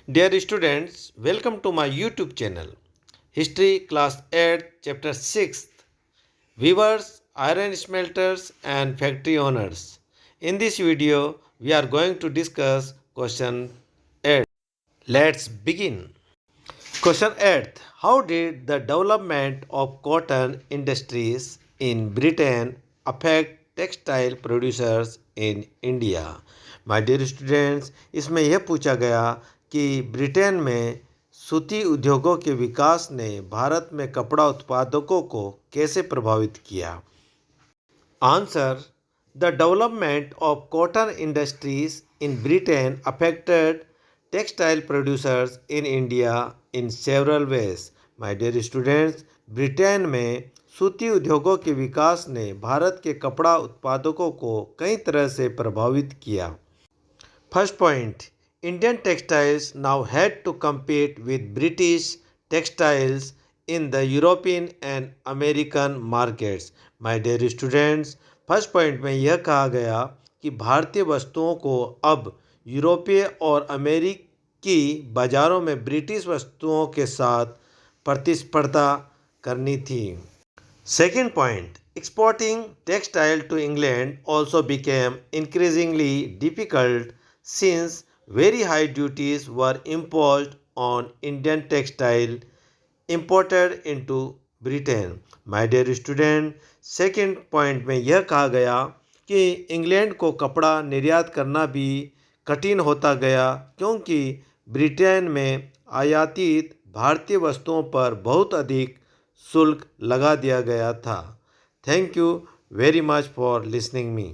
Dear students, welcome to my YouTube channel. History Class 8, Chapter 6. Viewers, iron smelters and factory owners. In this video, we are going to discuss question 8. Let's begin. Question 8. How did the development of cotton industries in Britain affect textile producers in India? My dear students, इसमें यह पूछा गया कि Britain में सूती उद्योगों के विकास ने भारत में कपड़ा उत्पादकों को कैसे प्रभावित किया? Answer. The development of cotton industries in Britain affected textile producers in India in several ways. My dear students, Britain में सूती उद्योगों के विकास ने भारत के कपड़ा उत्पादकों को कई तरह से प्रभावित किया. First point, Indian textiles now had to compete with British textiles in the European and American markets. My dear students, first point में यह कहा गया कि भारतीय वस्तुओं को अब यूरोपीय और अमेरिकी बाज़ारों में ब्रिटिश वस्तुओं के साथ प्रतिस्पर्धा करनी थी. Second point, exporting textile to England also became increasingly difficult since very high duties were imposed on Indian textile imported into Britain. My dear student, second point में यह कहा गया कि इंग्लैंड को कपड़ा निर्यात करना भी कठिन होता गया क्योंकि ब्रिटेन में आयातित भारतीय वस्तुओं पर बहुत अधिक शुल्क लगा दिया गया था. Thank you very much for listening me.